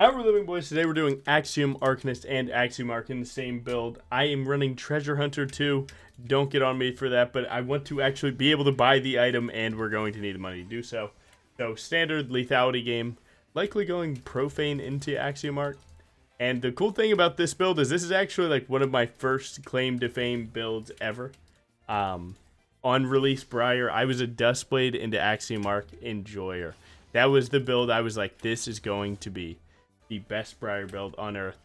How we're living, boys. Today we're doing Axiom Arcanist and Axiom Arc in the same build. I am running Treasure Hunter 2. Don't get on me for that, but I want to actually be able to buy the item, and we're going to need the money to do so. So, standard lethality game. Likely going Profane into Axiom Arc. And the cool thing about this build is this is actually like one of my first claim to fame builds ever. On release Briar, I was a Dustblade into Axiom Arc enjoyer. That was the build I was like, this is going to be the best Briar build on Earth.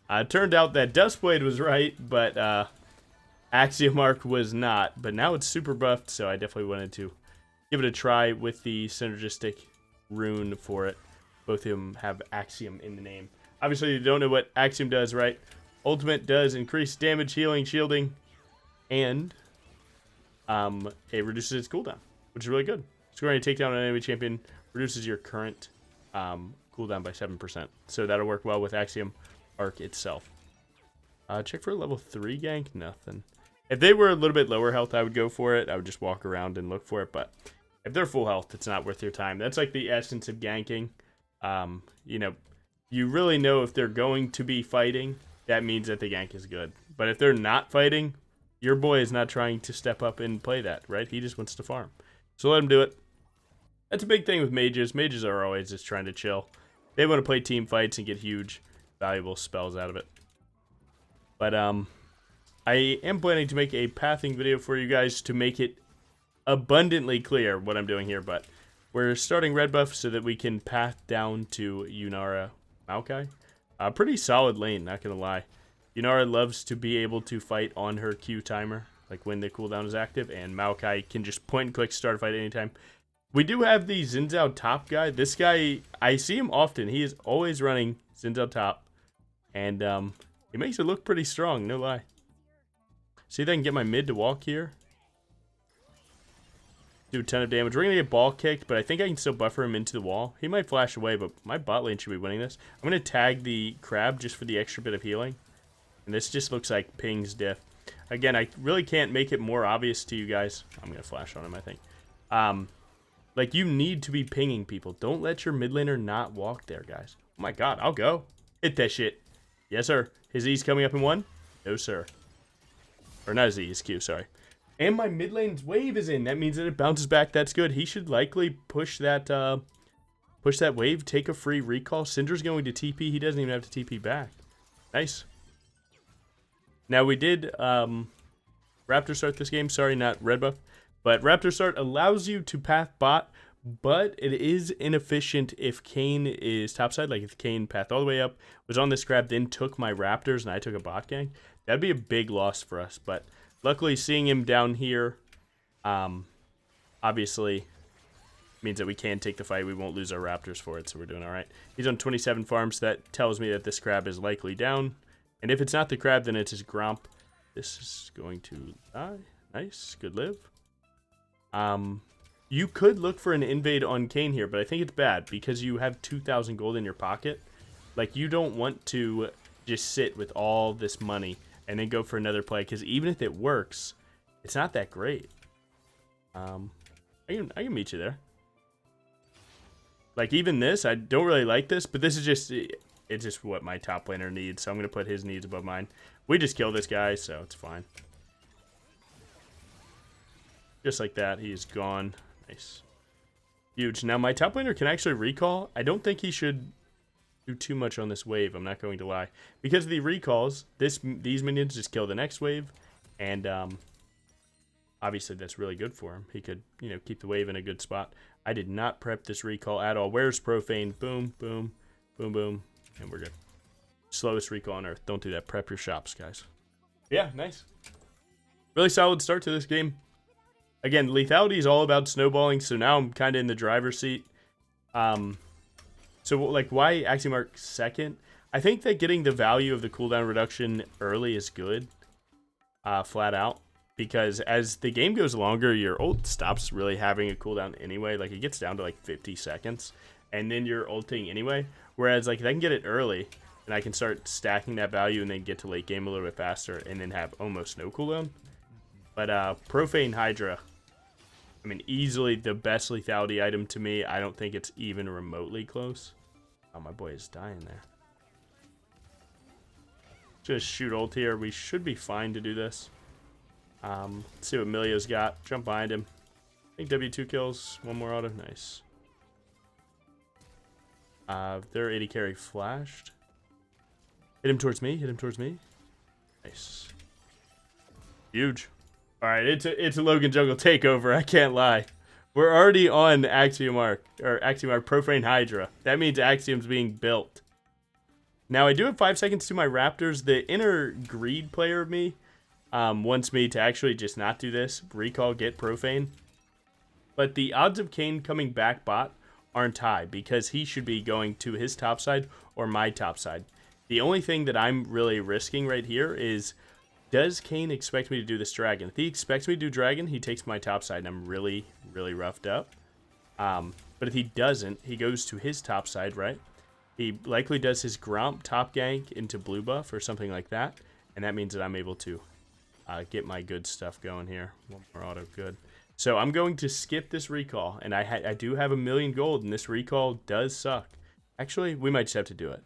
It turned out that Dustblade was right, but Axiom Arc was not. But now it's super buffed, so I definitely wanted to give it a try with the synergistic rune for it. Both of them have Axiom in the name. Obviously, you don't know what Axiom does, right? Ultimate does increase damage, healing, shielding, and it reduces its cooldown, which is really good. Scoring a takedown on an enemy champion reduces your current cooldown by 7%. So that'll work well with Axiom Arc itself. Check for a level 3 gank. Nothing. If they were a little bit lower health, I would go for it. I would just walk around and look for it. But if they're full health, it's not worth your time. That's like the essence of ganking. You know, you really know if they're going to be fighting, that means that the gank is good. But if they're not fighting, your boy is not trying to step up and play that, right? He just wants to farm. So let him do it. That's a big thing with mages. Mages are always just trying to chill. They want to play team fights and get huge, valuable spells out of it. But I am planning to make a pathing video for you guys to make it abundantly clear what I'm doing here. But we're starting red buff so that we can path down to Yunara MAOKAI. Pretty solid lane, not going to lie. Yunara loves to be able to fight on her Q timer, like when the cooldown is active, and MAOKAI can just point and click start a fight anytime. We do have the Xin Zhao top guy. This guy, I see him often. He is always running Xin Zhao top, and he makes it look pretty strong, no lie. See if I can get my mid to walk here. Do a ton of damage. We're going to get ball kicked, but I think I can still buffer him into the wall. He might flash away, but my bot lane should be winning this. I'm going to tag the crab just for the extra bit of healing. And this just looks like Ping's diff. Again, I really can't make it more obvious to you guys. I'm going to flash on him, I think. Like, you need to be pinging people. Don't let your mid laner not walk there, guys. Oh my god, I'll go. Hit that shit. Yes, sir. His E's coming up in 1? No, sir. Or not his E, his Q, sorry. And my mid lane's wave is in. That means that it bounces back. That's good. He should likely push that wave, take a free recall. Syndra's going to TP. He doesn't even have to TP back. Nice. Now, we did Raptor start this game. Sorry, not red buff. But Raptor start allows you to path bot, but it is inefficient if Kayn is topside. Like if Kayn pathed all the way up, was on this crab, then took my Raptors, and I took a bot gang. That'd be a big loss for us. But luckily, seeing him down here, obviously, means that we can take the fight. We won't lose our Raptors for it, so we're doing all right. He's on 27 farms. That tells me that this crab is likely down. And if it's not the crab, then it's his Gromp. This is going to die. Nice. Good live. You could look for an invade on Kayn here, but I think it's bad because you have 2,000 gold in your pocket. Like, you don't want to just sit with all this money and then go for another play, because even if it works, it's not that great. I can meet you there. Like, even this, I don't really like this, but this is just, it's just what my top laner needs, so I'm going to put his needs above mine. We just kill this guy, so it's fine. Just like that, he's gone. Nice. Huge. Now, my top laner can actually recall. I don't think he should do too much on this wave, I'm not going to lie. Because of the recalls, these minions just kill the next wave, and obviously that's really good for him. He could, you know, keep the wave in a good spot. I did not prep this recall at all. Where's Profane? Boom, boom, boom, boom, and we're good. Slowest recall on Earth. Don't do that. Prep your shops, guys. Yeah, nice. Really solid start to this game. Again, lethality is all about snowballing, so now I'm kind of in the driver's seat. So, like, why Axiom Arc second? I think that getting the value of the cooldown reduction early is good, flat out. Because as the game goes longer, your ult stops really having a cooldown anyway. Like, it gets down to, like, 50 seconds, and then you're ulting anyway. Whereas, like, if I can get it early, and I can start stacking that value and then get to late game a little bit faster, and then have almost no cooldown. But Profane Hydra, I mean, easily the best lethality item to me. I don't think it's even remotely close. Oh, my boy is dying there. Just shoot ult here. We should be fine to do this. Let's see what Milio's got. Jump behind him. I think W2 kills. One more auto. Nice. Their 80 carry flashed. Hit him towards me. Hit him towards me. Nice. Huge. Alright, it's a Logan Jungle takeover. I can't lie. We're already on Axiom Arc. Or Axiom Arc Profane Hydra. That means Axiom's being built. Now, I do have 5 seconds to my Raptors. The inner greed player of me wants me to actually just not do this. Recall, get Profane. But the odds of Kane coming back bot aren't high because he should be going to his top side or my top side. The only thing that I'm really risking right here is, does Kane expect me to do this dragon? If he expects me to do dragon, he takes my top side and I'm really, really roughed up. But if he doesn't, he goes to his top side, right? He likely does his Gromp top gank into blue buff or something like that. And that means that I'm able to get my good stuff going here. One more auto, good. So I'm going to skip this recall. And I do have 1,000,000 gold, and this recall does suck. Actually, we might just have to do it.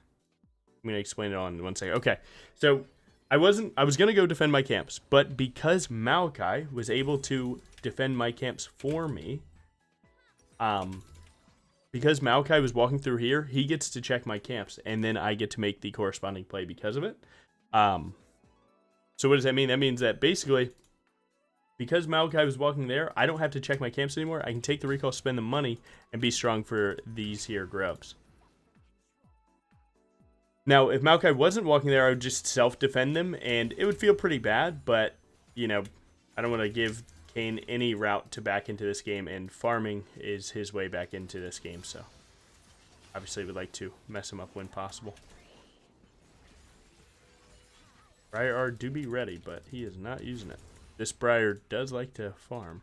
I'm going to explain it on in 1 second. Okay, so I was going to go defend my camps. But because MAOKAI was able to defend my camps for me, because MAOKAI was walking through here, he gets to check my camps, and then I get to make the corresponding play because of it. So what does that mean? That means that basically, because MAOKAI was walking there, I don't have to check my camps anymore. I can take the recall, spend the money, and be strong for these here grubs. Now, if MAOKAI wasn't walking there, I would just self-defend them, and it would feel pretty bad, but, you know, I don't want to give Kane any route to back into this game, and farming is his way back into this game, so obviously we'd like to mess him up when possible. Briar do be ready, but he is not using it. This Briar does like to farm.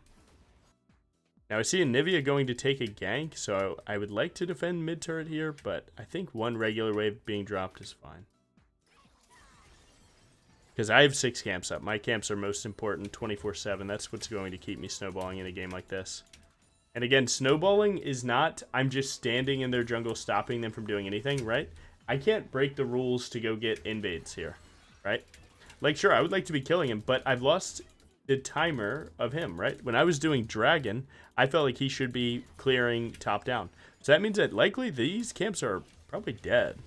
Now I see a Nivea going to take a gank, so I would like to defend mid turret here, but I think one regular wave being dropped is fine. Because I have 6 camps up. My camps are most important 24/7. That's what's going to keep me snowballing in a game like this. And again, snowballing is not, I'm just standing in their jungle stopping them from doing anything, right? I can't break the rules to go get invades here, right? Like, sure, I would like to be killing him, but I've lost the timer of him, right? When I was doing dragon, I felt like he should be clearing top down. So that means that likely these camps are probably dead.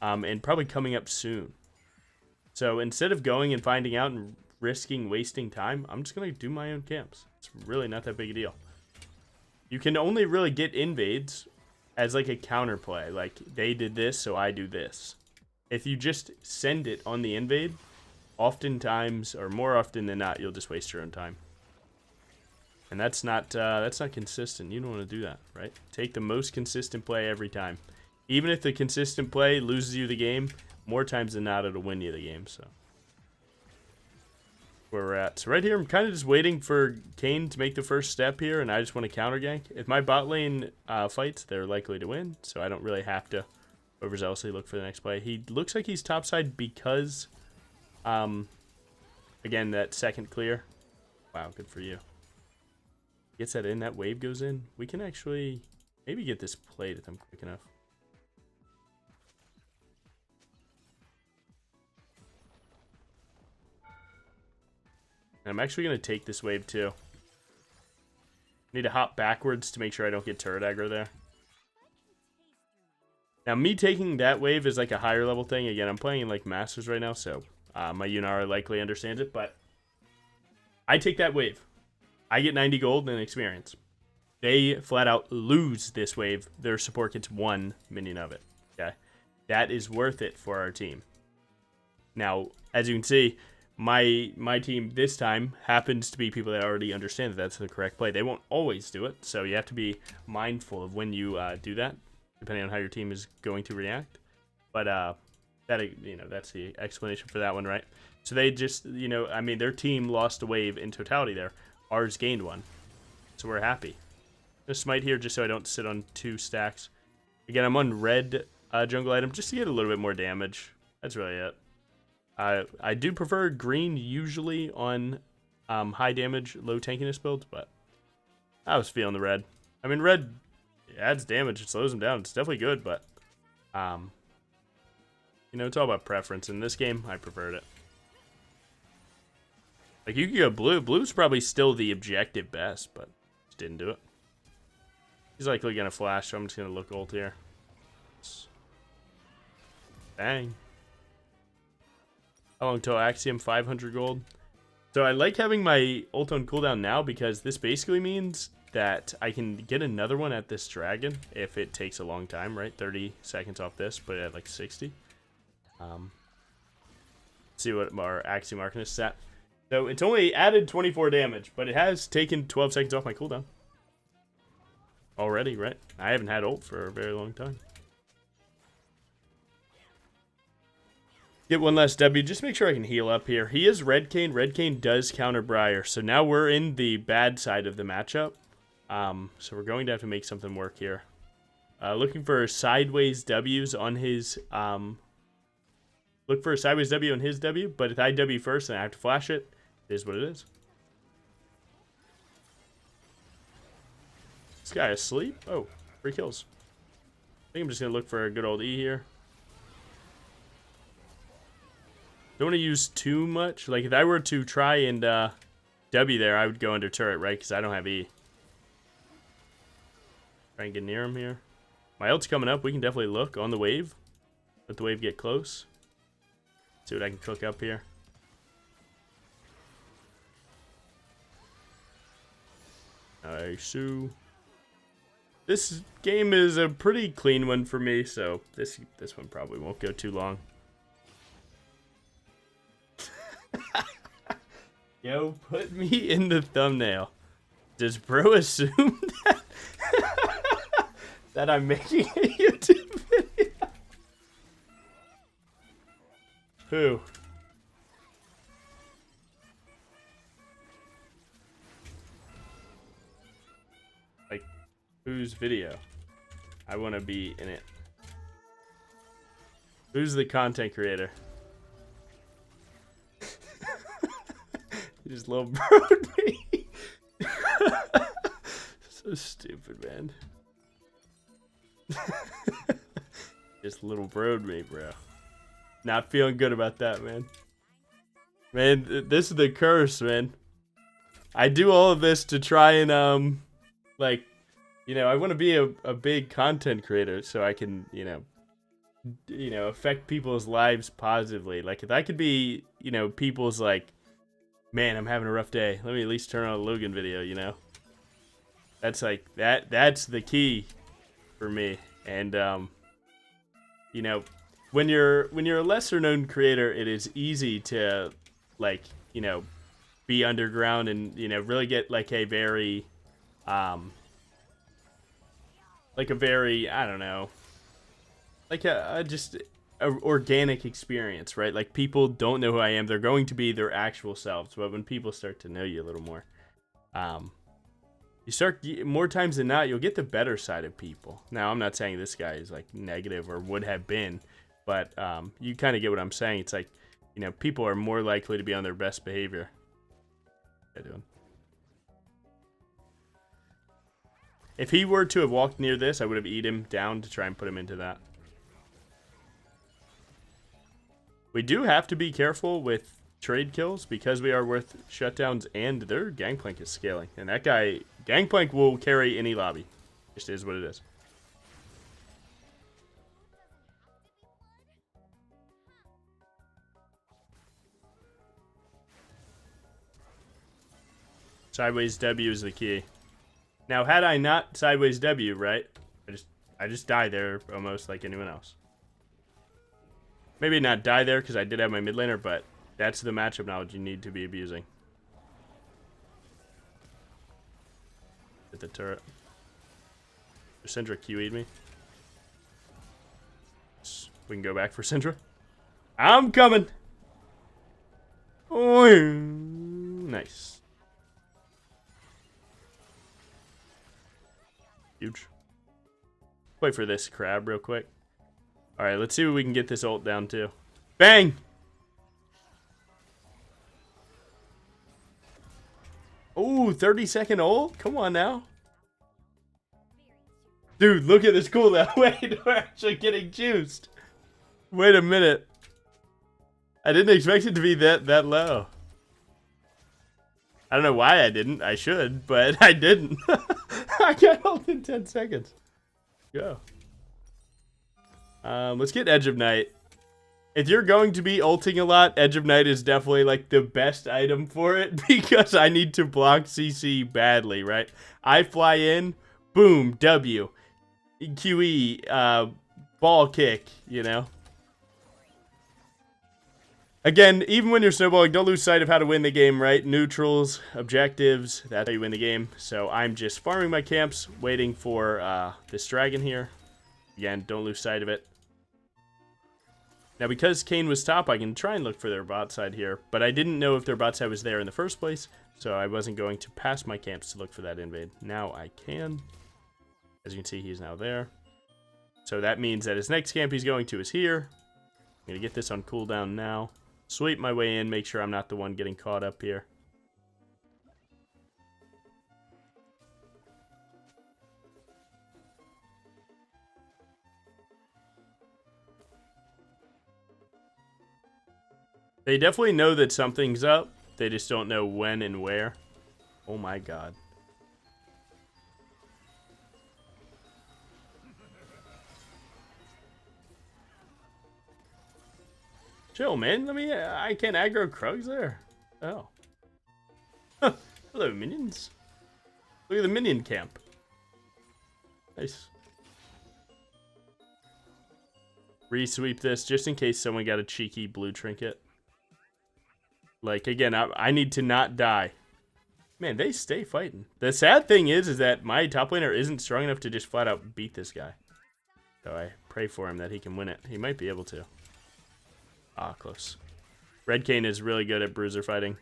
And probably coming up soon. So instead of going and finding out and risking wasting time, I'm just going to do my own camps. It's really not that big a deal. You can only really get invades as like a counterplay. Like, they did this, so I do this. If you just send it on the invade, oftentimes, or more often than not, you'll just waste your own time. And that's not consistent. You don't want to do that, right? Take the most consistent play every time. Even if the consistent play loses you the game, more times than not, it'll win you the game, so. Where we're at. So right here, I'm kind of just waiting for Kane to make the first step here, and I just want to counter gank. If my bot lane fights, they're likely to win, so I don't really have to overzealously look for the next play. He looks like he's topside because, again, that second clear. Wow, good for you. Gets that in, that wave goes in. We can actually maybe get this played if I'm quick enough. I'm actually going to take this wave too. Need to hop backwards to make sure I don't get turret aggro there. Now, me taking that wave is like a higher level thing. Again, I'm playing in like Masters right now, so my Yunara likely understands it, but I take that wave. I get 90 gold and experience. They flat out lose this wave. Their support gets 1 minion of it. Okay, that is worth it for our team. Now, as you can see, my team this time happens to be people that already understand that that's the correct play. They won't always do it, so you have to be mindful of when you do that, depending on how your team is going to react. But that's the explanation for that one, right? So they just, I mean, their team lost a wave in totality there. Ours gained 1, so we're happy. Just smite here just so I don't sit on 2 stacks. Again, I'm on red jungle item just to get a little bit more damage. That's really it. I do prefer green usually on high damage, low tankiness builds, but I was feeling the red. I mean, red adds damage, it slows them down. It's definitely good, but You know, it's all about preference. In this game, I preferred it. Like, you could go blue. Blue's probably still the objective best, but just didn't do it. He's likely going to flash, so I'm just going to look ult here. Bang. How long till Axiom? 500 gold. So I like having my ult on cooldown now because this basically means that I can get another one at this dragon if it takes a long time, right? 30 seconds off this, but at like 60. See what our Axiom Arcanist is at. So it's only added 24 damage, but it has taken 12 seconds off my cooldown. Already, right? I haven't had ult for a very long time. Get one last W. Just make sure I can heal up here. He is Red Cane. Red Cane does counter Briar. So now we're in the bad side of the matchup. So we're going to have to make something work here. Looking for sideways W's on his... look for a sideways W on his W. But if I W first and I have to flash it, it is what it is. This guy asleep? Oh, 3 kills. I think I'm just going to look for a good old E here. Don't want to use too much. Like, if I were to try and W there, I would go under turret, right? Because I don't have E. Try and get near him here. My ult's coming up. We can definitely look on the wave. Let the wave get close. See what I can cook up here. Nice. This game is a pretty clean one for me, so this one probably won't go too long. Yo, put me in the thumbnail. Does bro assume that I'm making a YouTube video? Who? Like, whose video? I want to be in it. Who's the content creator? You just little broed me. So stupid, man. Just little broed me, bro. Not feeling good about that, man. Man, this is the curse, man. I do all of this to try and, like, you know, I want to be a big content creator so I can, you know, affect people's lives positively. Like, if I could be, you know, people's, like, man, I'm having a rough day. Let me at least turn on a Logan video, you know? That's like, that's the key for me. And, you know, when you're a lesser known creator, it is easy to, like, you know, be underground and, you know, really get like a very, I don't know, like just a organic experience, right? Like, people don't know who I am. They're going to be their actual selves. But when people start to know you a little more, you start, more times than not, you'll get the better side of people. Now, I'm not saying this guy is like negative or would have been, but you kind of get what I'm saying. It's like, you know, people are more likely to be on their best behavior. What are you doing? If he were to have walked near this, I would have eaten him down to try and put him into that. We do have to be careful with trade kills because we are with shutdowns and their Gangplank is scaling. And that guy, Gangplank will carry any lobby. Just is what it is. Sideways W is the key. Now, had I not sideways W, right? I just die there almost like anyone else. Maybe not die there because I did have my mid laner, but that's the matchup knowledge you need to be abusing. Hit the turret. Syndra QE'd me. We can go back for Syndra. I'm coming! Oh, nice. Huge. Wait for this crab real quick. Alright, let's see what we can get this ult down to. Bang! Ooh, 30-second ult? Come on now. Dude, look at this cooldown. Wait, we're actually getting juiced. Wait a minute. I didn't expect it to be that low. I don't know why I didn't. I should, but I didn't. I got ult in 10 seconds. Go. Let's get Edge of Night. If you're going to be ulting a lot, Edge of Night is definitely like the best item for it because I need to block CC badly, right? I fly in, boom, W. QE, ball kick, you know? Again, even when you're snowballing, don't lose sight of how to win the game, right? Neutrals, objectives, that's how you win the game. So I'm just farming my camps, waiting for this dragon here. Again, don't lose sight of it. Now, because Kane was top, I can try and look for their bot side here, but I didn't know if their bot side was there in the first place, so I wasn't going to pass my camps to look for that invade. Now I can. As you can see, he's now there. So that means that his next camp he's going to is here. I'm going to get this on cooldown now. Sweep my way in, make sure I'm not the one getting caught up here. They definitely know that something's up. They just don't know when and where. Oh my god. Chill, man. I can't aggro Krugs there. Oh. Hello, minions. Look at the minion camp. Nice. Re-sweep this just in case someone got a cheeky blue trinket. Like, again, I need to not die. Man, they stay fighting. The sad thing is that my top laner isn't strong enough to just flat out beat this guy. So I pray for him that he can win it. He might be able to. Ah, close. Red Kane is really good at bruiser fighting.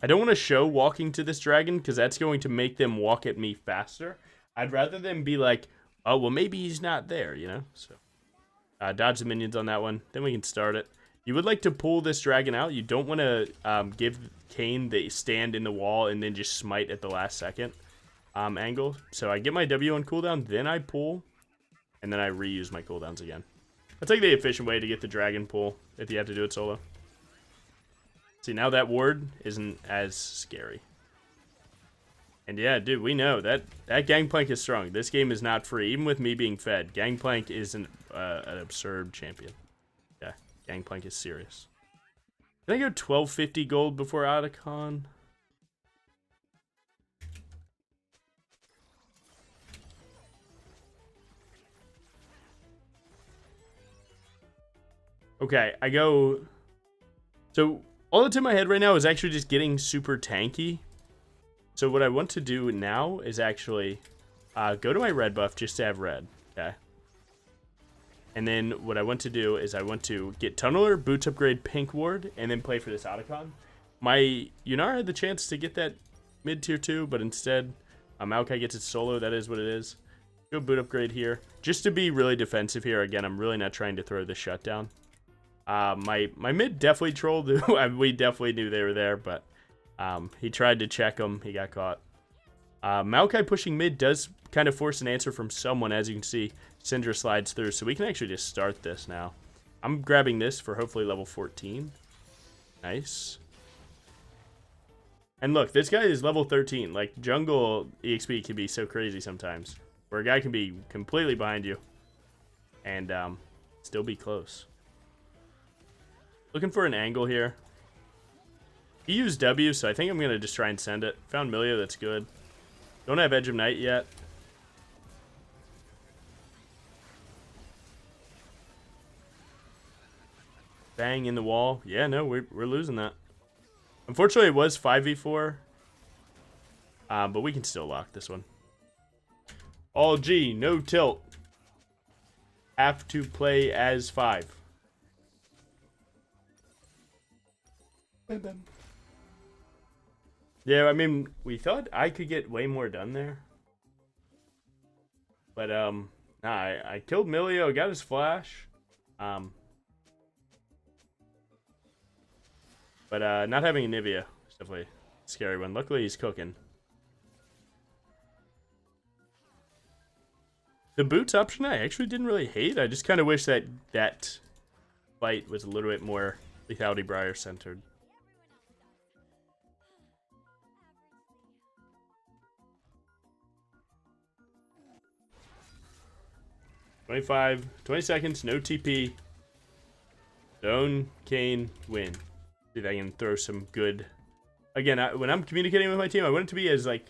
I don't want to show walking to this dragon because that's going to make them walk at me faster. I'd rather them be like, oh, well, maybe he's not there, you know? So, dodge the minions on that one. Then we can start it. You would like to pull this dragon out. You don't want to give Kane the stand in the wall and then just smite at the last second angle. So I get my W on cooldown, then I pull, and then I reuse my cooldowns again. That's like the efficient way to get the dragon pull if you have to do it solo. See, now that ward isn't as scary. And yeah, dude, we know that Gangplank is strong. This game is not free. Even with me being fed, Gangplank is an absurd champion. Yeah, Gangplank is serious. Can I go 1250 gold before Otacon? Okay, I go... So, all that's in my head right now is actually just getting super tanky. So what I want to do now is actually go to my red buff just to have red, okay? And then what I want to do is I want to get Tunneler, Boots upgrade, Pink Ward, and then play for this Otacon. My Yunar had the chance to get that mid-tier 2, but instead MAOKAI gets it solo. That is what it is. Go boot upgrade here. Just to be really defensive here. Again, I'm really not trying to throw the shutdown. My mid definitely trolled. We definitely knew they were there, but... he tried to check him. He got caught. MAOKAI pushing mid does kind of force an answer from someone. As you can see, Syndra slides through. So we can actually just start this now. I'm grabbing this for hopefully level 14. Nice. And look, this guy is level 13. Like, jungle EXP can be so crazy sometimes. Where a guy can be completely behind you. And still be close. Looking for an angle here. He used W, so I think I'm going to just try and send it. Found Milio, that's good. Don't have Edge of Night yet. Bang in the wall. Yeah, no, we're losing that. Unfortunately, it was 5v4. But we can still lock this one. All G, no tilt. Have to play as 5. Bam, bam. Yeah, I mean, we thought I could get way more done there. But, nah, I killed Milio, got his flash. But, not having a Nivea is definitely Scary one. Luckily, he's cooking. The boots option I actually didn't really hate. I just kind of wish that that fight was a little bit more lethality Briar centered. $20 seconds, no TP. Zone, Kane, win. See if I can throw some good. Again, when I'm communicating with my team, I want it to be as like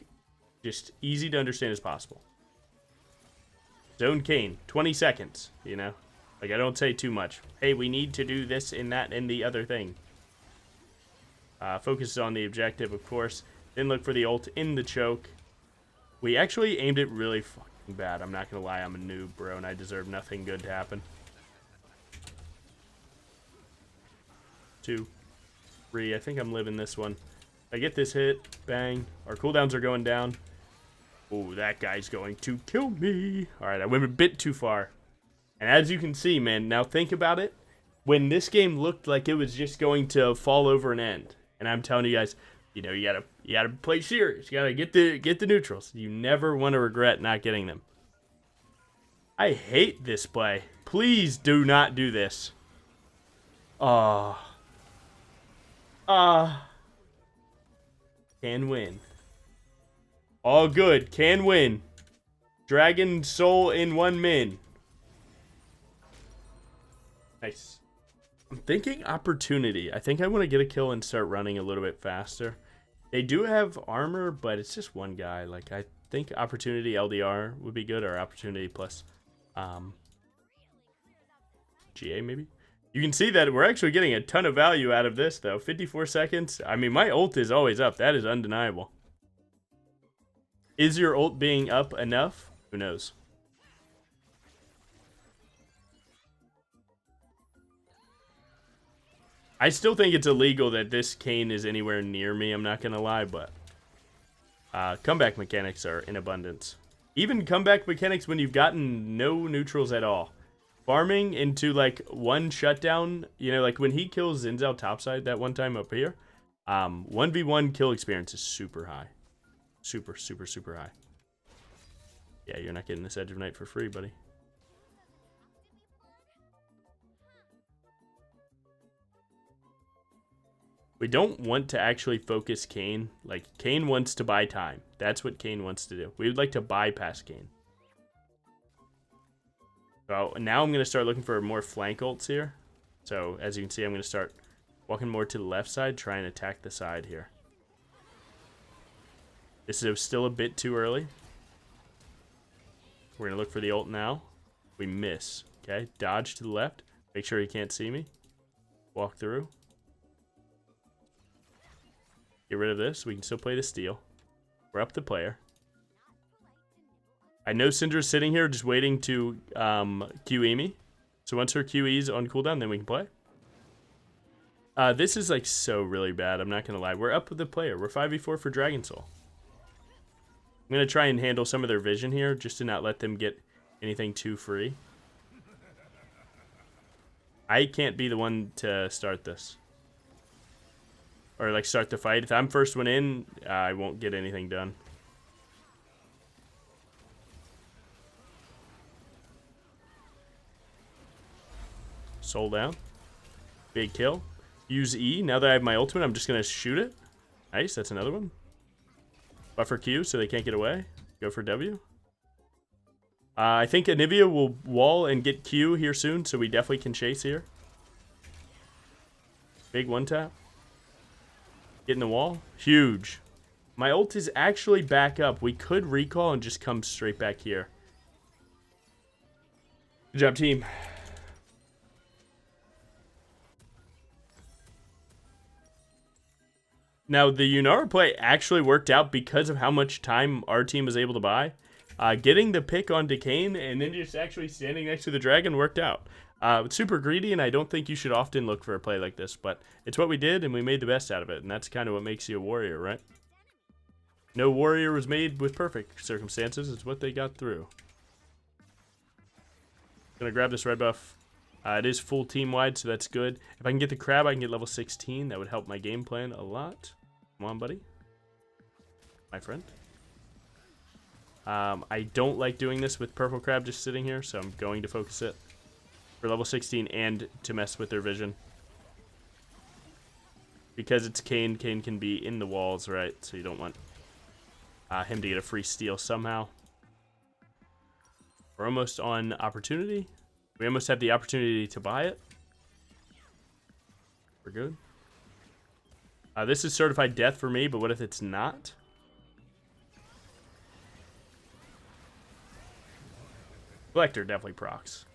just easy to understand as possible. Zone Kane, 20 seconds, you know? Like, I don't say too much. Hey, we need to do this and that and the other thing. Focus on the objective, of course. Then look for the ult in the choke. We actually aimed it really fucking bad. I'm not going to lie, I'm a noob, bro, and I deserve nothing good to happen. 2, 3, I think I'm living this one. I get this hit, bang. Our cooldowns are going down. Oh, that guy's going to kill me. All right, I went a bit too far. And as you can see, man, now think about it. When this game looked like it was just going to fall over and end, and I'm telling you guys, you know, you gotta play serious. You gotta get the neutrals. You never want to regret not getting them. I hate this play. Please do not do this. Can win. All good. Can win. Dragon soul in 1 min. Nice. I'm thinking opportunity. I think I want to get a kill and start running a little bit faster. They do have armor, but it's just one guy. Like, I think opportunity LDR would be good, or opportunity plus GA maybe. You can see that we're actually getting a ton of value out of this, though. 54 seconds. I mean, my ult is always up. That is undeniable. Is your ult being up enough? Who knows? I still think it's illegal that this Kane is anywhere near me. I'm not going to lie, but comeback mechanics are in abundance. Even comeback mechanics when you've gotten no neutrals at all. Farming into, like, 1 shutdown, you know, like when he kills Zinzao topside that one time up here, 1v1 kill experience is super high. Super, super, super high. Yeah, you're not getting this Edge of Night for free, buddy. We don't want to actually focus Kane. Like, Kane wants to buy time. That's what Kane wants to do. We would like to bypass Kane. So now I'm going to start looking for more flank ults here. So as you can see, I'm going to start walking more to the left side, try and attack the side here. This is still a bit too early. We're going to look for the ult now. We miss. Okay, dodge to the left. Make sure he can't see me. Walk through. Get rid of this. We can still play the steal. We're up the player. I know Syndra's sitting here just waiting to QE me. So once her QE's on cooldown, then we can play. This is like so really bad. I'm not going to lie. We're up with the player. We're 5v4 for Dragon Soul. I'm going to try and handle some of their vision here just to not let them get anything too free. I can't be the one to start this. Or like start the fight. If I'm first one in, I won't get anything done. Soul down. Big kill. Use E. Now that I have my ultimate, I'm just going to shoot it. Nice, that's another one. Buffer Q so they can't get away. Go for W. I think Anivia will wall and get Q here soon, so we definitely can chase here. Big one tap. Get in the wall. Huge. My ult is actually back up. We could recall and just come straight back here. Good job, team. Now, the Yunara play actually worked out because of how much time our team was able to buy. Getting the pick on Kane and then just actually standing next to the dragon worked out. It's super greedy, and I don't think you should often look for a play like this, but it's what we did, and we made the best out of it, and that's kind of what makes you a warrior, right? No warrior was made with perfect circumstances. It's what they got through. Gonna grab this red buff. It is full team-wide, so that's good. If I can get the crab, I can get level 16. That would help my game plan a lot. Come on, buddy. my friend. I don't like doing this with Purple Crab just sitting here, so I'm going to focus it for level 16 and to mess with their vision. Because it's Kane, Kane can be in the walls, right? So you don't want him to get a free steal somehow. We're almost on opportunity. We almost have the opportunity to buy it. We're good. This is certified death for me, but what if it's not? Collector definitely procs.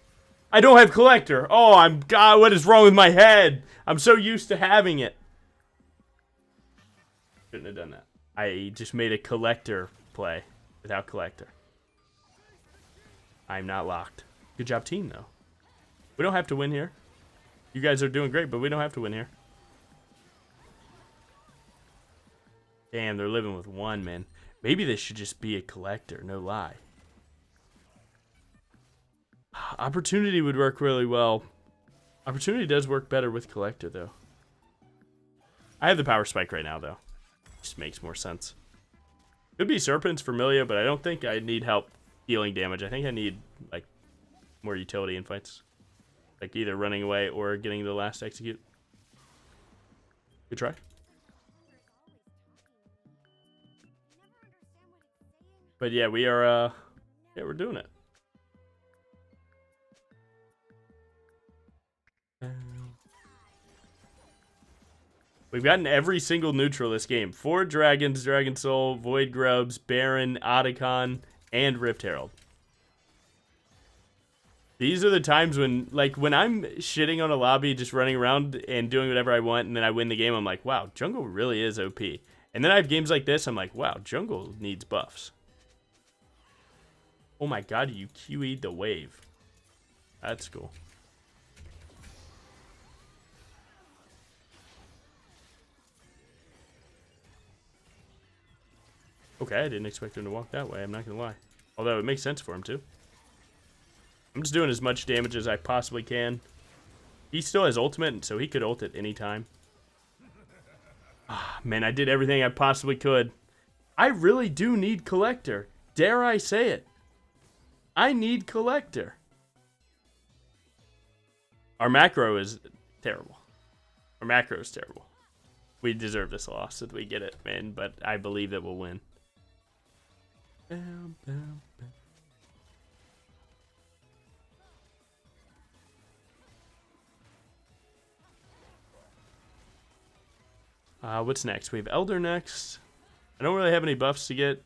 I don't have Collector. Oh, God, what is wrong with my head? I'm so used to having it. Shouldn't have done that. I just made a Collector play without Collector. I'm not locked. Good job, team, though. We don't have to win here. You guys are doing great, but we don't have to win here. Damn, they're living with one, man. Maybe this should just be a Collector, no lie. Opportunity would work really well. Opportunity does work better with Collector, though. I have the power spike right now, though. Just makes more sense. Could be Serpents for Milia, but I don't think I need help dealing damage. I think I need, like, more utility in fights. Like, either running away or getting the last execute. Good try. But yeah, we are, yeah, we're doing it. We've gotten every single neutral this game. 4 dragons, Dragon Soul, Void Grubs, Baron, Otacon, and Rift Herald. These are the times when, like, when I'm shitting on a lobby, just running around and doing whatever I want, and then I win the game, I'm like, wow, jungle really is OP. And then I have games like this, I'm like, wow, jungle needs buffs. Oh my god, you QE'd the wave. That's cool. Okay, I didn't expect him to walk that way, I'm not gonna lie. Although it makes sense for him to. I'm just doing as much damage as I possibly can. He still has ultimate, so he could ult at any time. Ah, man, I did everything I possibly could. I really do need Collector. Dare I say it? I need Collector. Our macro is terrible. Our macro is terrible. We deserve this loss if we get it, man, but I believe that we'll win. Bam, bam, bam. What's next? We have Elder next. I don't really have any buffs to get,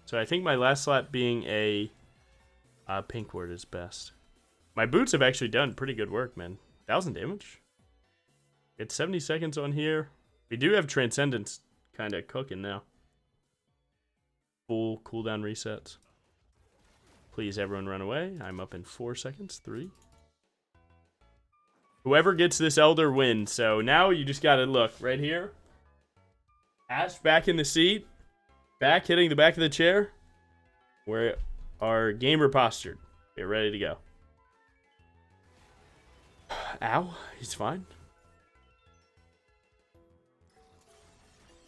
so I think my last slot being a pink ward is best. My boots have actually done pretty good work, man. 1,000 damage. It's 70 seconds on here. We do have Transcendence kind of cooking now. Full cooldown resets. Please, everyone run away. I'm up in 4 seconds. 3. Whoever gets this Elder wins. So now you just got to look right here. Ash back in the seat. Back hitting the back of the chair. Where our gamer postured. Get ready to go. Ow. He's fine.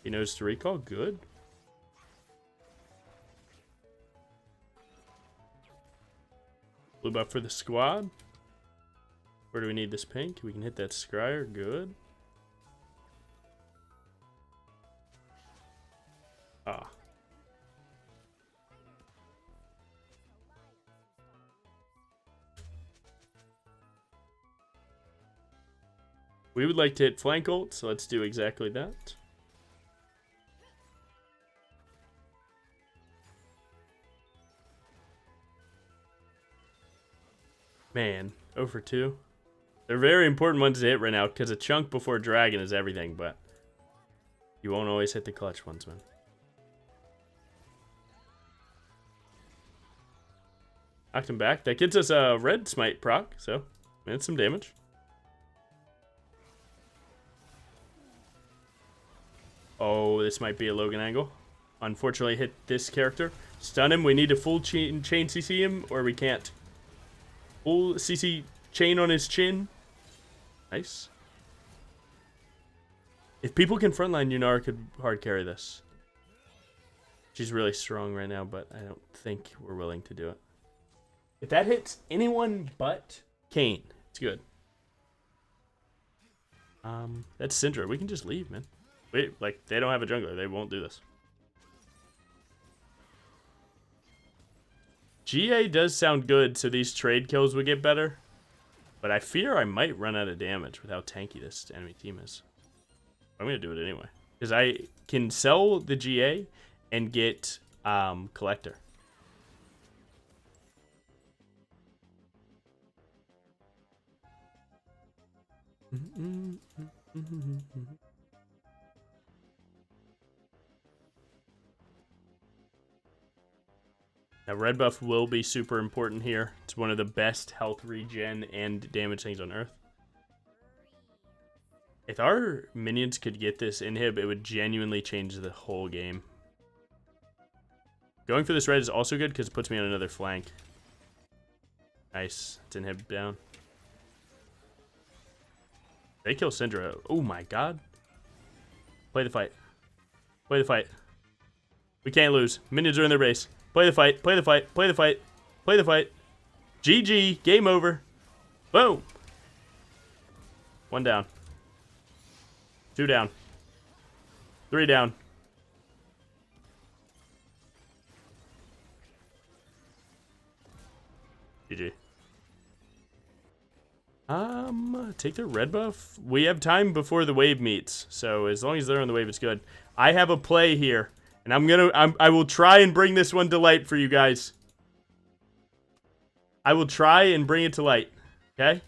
He knows to recall. Good. Blue buff for the squad. Where do we need this pink? We can hit that scryer. Good. Ah. We would like to hit flank ult, so let's do exactly that. Man, 0 for 2. They're very important ones to hit right now, because a chunk before dragon is everything, but you won't always hit the clutch ones, man. Knocked him back. That gets us a red smite proc, so that's some damage. Oh, this might be a Logan angle. Unfortunately, hit this character. Stun him. We need to full chain CC him, or we can't. Full CC chain on his chin. Nice. If people can frontline, Yunara could hard carry this. She's really strong right now, but I don't think we're willing to do it. If that hits anyone but Kane, it's good. That's Syndra. We can just leave, man. Wait, like, they don't have a jungler. They won't do this. GA does sound good, so these trade kills would get better. But I fear I might run out of damage with how tanky this enemy team is. I'm going to do it anyway. Because I can sell the GA and get Collector. Now, red buff will be super important here. It's one of the best health regen and damage things on Earth. If our minions could get this inhib, it would genuinely change the whole game. Going for this red is also good because it puts me on another flank. Nice. It's inhib down. They kill Syndra. Oh my god. Play the fight. Play the fight. We can't lose. Minions are in their base. Play the fight. Play the fight. Play the fight. Play the fight. GG. Game over. Boom. 1 down. 2 down. 3 down. GG. Take their red buff. We have time before the wave meets, so as long as they're on the wave, it's good. I have a play here, and I will try and bring this one to light for you guys. I will try and bring it to light. Okay?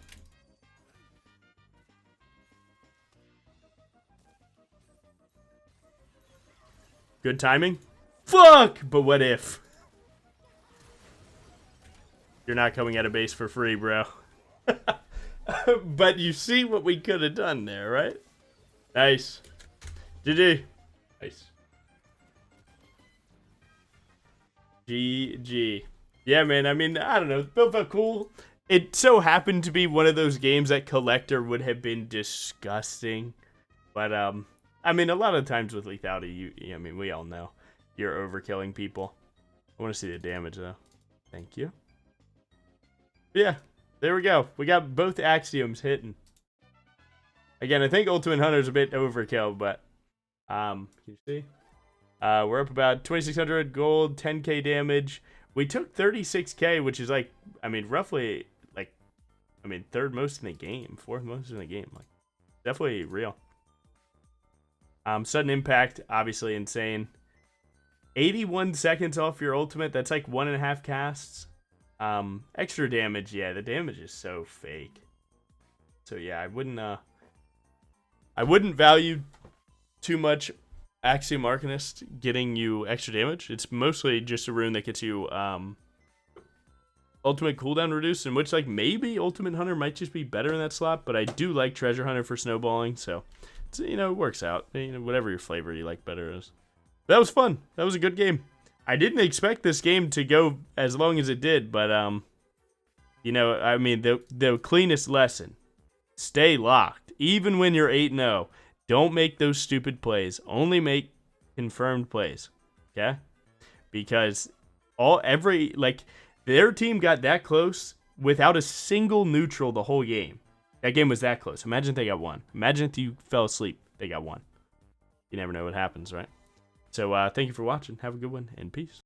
Good timing. Fuck! But what if? You're not coming out of base for free, bro. But you see what we could have done there, right? Nice. GG. Nice. GG. Yeah, man, I mean, I don't know. Build felt cool. It so happened to be one of those games that Collector would have been disgusting. But, I mean, a lot of times with lethality, I mean, we all know you're overkilling people. I want to see the damage, though. Thank you. Yeah, there we go. We got both axioms hitting. Again, I think Ultimate Hunter's a bit overkill, but, can you see? We're up about 2,600 gold, 10k damage. We took 36k, which is like, I mean, roughly, like, I mean, third most in the game, fourth most in the game. Like, definitely real. Sudden impact, obviously insane. 81 seconds off your ultimate. That's like 1.5 casts. Extra damage, yeah, the damage is so fake. So yeah, I wouldn't value too much Axiom Arcanist getting you extra damage. It's mostly just a rune that gets you ultimate cooldown reduced, in which like maybe Ultimate Hunter might just be better in that slot, but I do like Treasure Hunter for snowballing, so it's, you know, it works out. You know, whatever your flavor you like better is. That was fun. That was a good game. I didn't expect this game to go as long as it did, but you know, I mean, the cleanest lesson: stay locked, even when you're 8-0. Don't make those stupid plays. Only make confirmed plays. Okay? Because their team got that close without a single neutral the whole game. That game was that close. Imagine if they got 1. Imagine if you fell asleep, they got 1. You never know what happens, right? So thank you for watching. Have a good one, and peace.